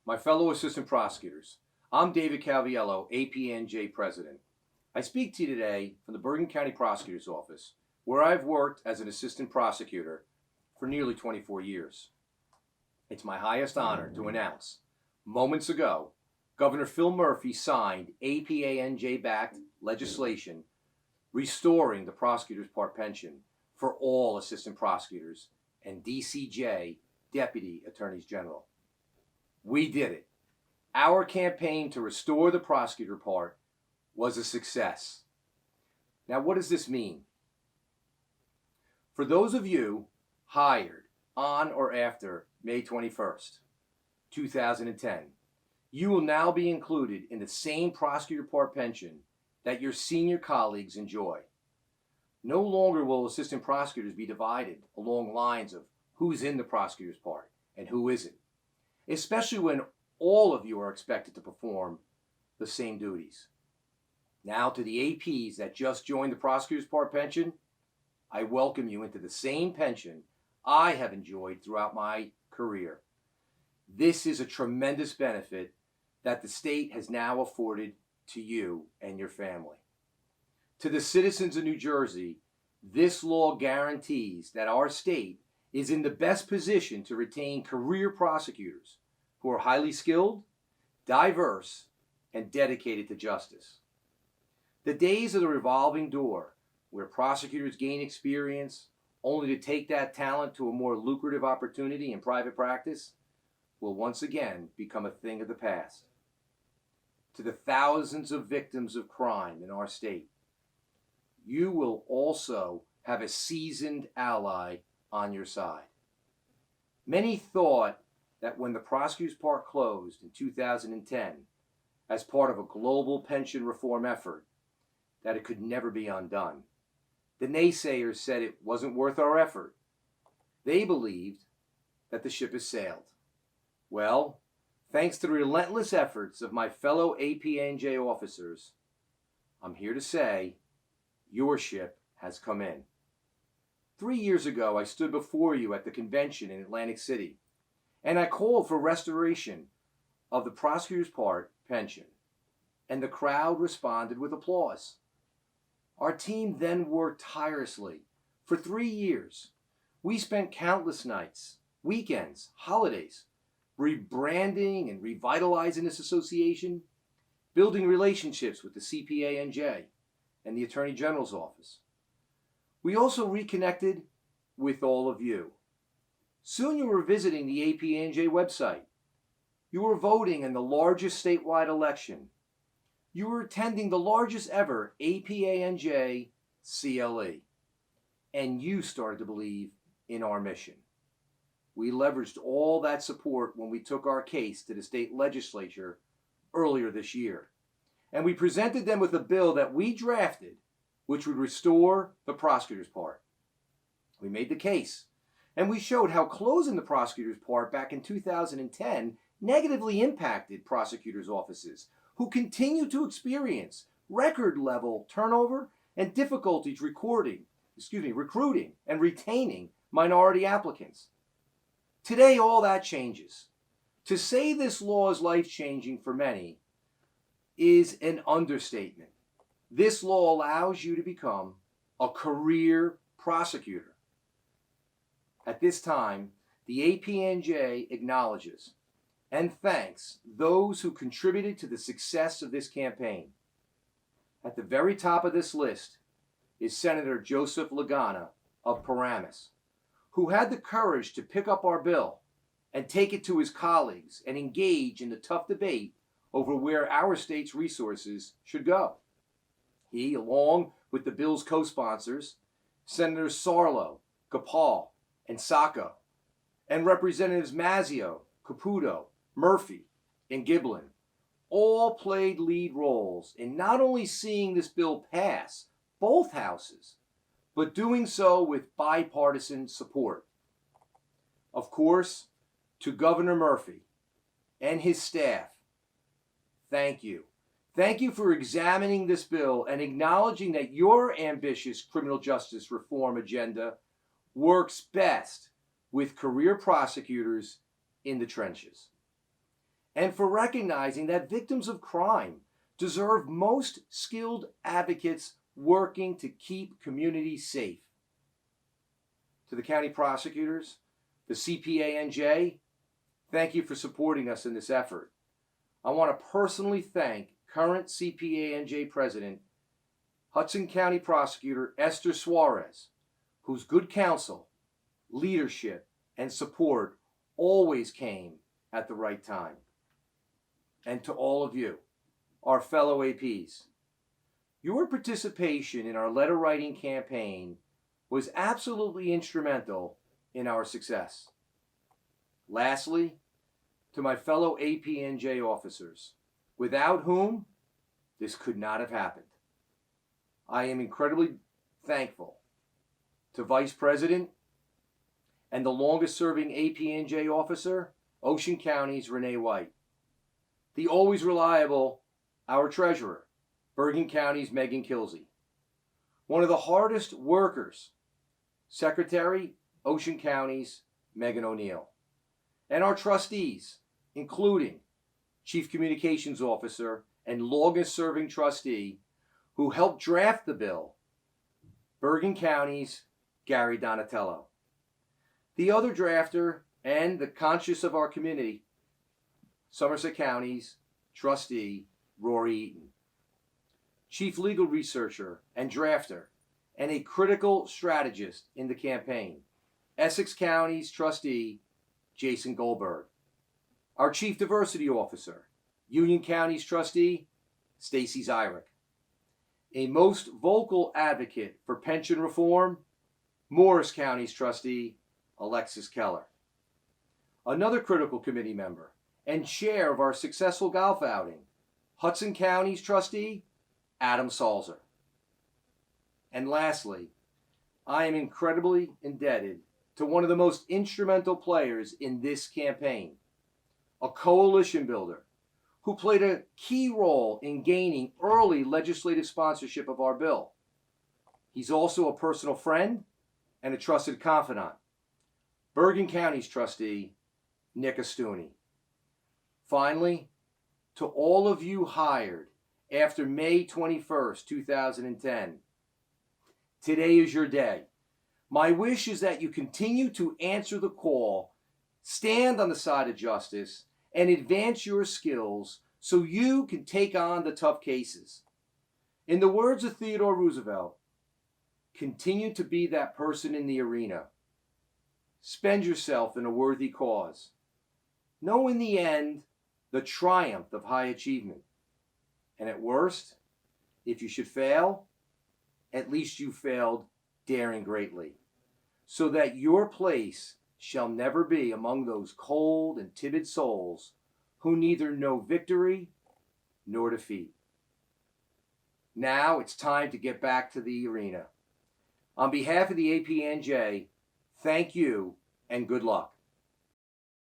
My fellow assistant prosecutors, I'm David Calviello, APANJ President. I speak to you today from the Bergen County Prosecutor's Office, where I've worked as an assistant prosecutor for nearly 24 years. It's my highest honor to announce, moments ago, Governor Phil Murphy signed APANJ-backed legislation restoring the Prosecutors Part Pension for all assistant prosecutors and DCJ Deputy Attorneys General. We did it. Our campaign to restore the prosecutor part was a success. Now, what does this mean? For those of you hired on or after May 21st, 2010, you will now be included in the same prosecutor part pension that your senior colleagues enjoy. No longer will assistant prosecutors be divided along lines of who's in the prosecutor's part and who isn't, especially when all of you are expected to perform the same duties. Now, to the APs that just joined the prosecutor's part pension, I welcome you into the same pension I have enjoyed throughout my career. This is a tremendous benefit that the state has now afforded to you and your family. To the citizens of New Jersey, this law guarantees that our state is in the best position to retain career prosecutors who are highly skilled, diverse, and dedicated to justice. The days of the revolving door, where prosecutors gain experience only to take that talent to a more lucrative opportunity in private practice, will once again become a thing of the past. To the thousands of victims of crime in our state, you will also have a seasoned ally on your side. Many thought that when the prosecutor's part closed in 2010 as part of a global pension reform effort, that it could never be undone. The naysayers said it wasn't worth our effort. They believed that the ship has sailed. Well, thanks to the relentless efforts of my fellow APANJ officers, I'm here to say your ship has come in. 3 years ago, I stood before you at the convention in Atlantic City, and I called for restoration of the prosecutor's part pension, and the crowd responded with applause. Our team then worked tirelessly for 3 years. We spent countless nights, weekends, holidays, rebranding and revitalizing this association, building relationships with the CPANJ and the Attorney General's office. We also reconnected with all of you. Soon you were visiting the APANJ website. You were voting in the largest statewide election. You were attending the largest ever APANJ CLE. And you started to believe in our mission. We leveraged all that support when we took our case to the state legislature earlier this year. And we presented them with a bill that we drafted, which would restore the prosecutor's part. We made the case, and we showed how closing the prosecutor's part back in 2010 negatively impacted prosecutors' offices, who continue to experience record-level turnover and difficulties recruiting and retaining minority applicants. Today, all that changes. To say this law is life-changing for many is an understatement. This law allows you to become a career prosecutor. At this time, the APANJ acknowledges and thanks those who contributed to the success of this campaign. At the very top of this list is Senator Joseph Lagana of Paramus, who had the courage to pick up our bill and take it to his colleagues and engage in the tough debate over where our state's resources should go. He, along with the bill's co-sponsors, Senators Sarlo, Gopal, and Sacco, and Representatives Mazzeo, Caputo, Murphy, and Giblin, all played lead roles in not only seeing this bill pass both houses, but doing so with bipartisan support. Of course, to Governor Murphy and his staff, thank you. Thank you for examining this bill and acknowledging that your ambitious criminal justice reform agenda works best with career prosecutors in the trenches. and for recognizing that victims of crime deserve most skilled advocates working to keep communities safe. To the county prosecutors, the CPANJ, thank you for supporting us in this effort. I want to personally thank current CPANJ President, Hudson County Prosecutor Esther Suarez, whose good counsel, leadership, and support always came at the right time. And to all of you, our fellow APs, your participation in our letter writing campaign was absolutely instrumental in our success. Lastly, to my fellow APNJ officers, without whom this could not have happened, I am incredibly thankful to Vice President and the longest serving APNJ officer, Ocean County's Renee White, the always reliable, our treasurer, Bergen County's Megan Kilsey, one of the hardest workers, Secretary, Ocean County's Megan O'Neill, and our trustees, including Chief Communications Officer and longest serving trustee who helped draft the bill, Bergen County's Gary Donatello. The other drafter and the conscience of our community, Somerset County's trustee, Rory Eaton. Chief legal researcher and drafter, and a critical strategist in the campaign, Essex County's trustee, Jason Goldberg. Our Chief Diversity Officer, Union County's trustee, Stacy Zyrick. A most vocal advocate for pension reform, Morris County's trustee, Alexis Keller. Another critical committee member and chair of our successful golf outing, Hudson County's trustee, Adam Salzer. And lastly, I am incredibly indebted to one of the most instrumental players in this campaign, a coalition builder who played a key role in gaining early legislative sponsorship of our bill. He's also a personal friend and a trusted confidant, Bergen County's trustee, Nick Astuni. Finally, to all of you hired after May 21st, 2010, today is your day. My wish is that you continue to answer the call, stand on the side of justice, and advance your skills so you can take on the tough cases. In the words of Theodore Roosevelt, continue to be that person in the arena. Spend yourself in a worthy cause. Know in the end the triumph of high achievement. And at worst, if you should fail, at least you failed daring greatly, so that your place shall never be among those cold and timid souls who neither know victory nor defeat. Now it's time to get back to the arena. On behalf of the APNJ, thank you and good luck.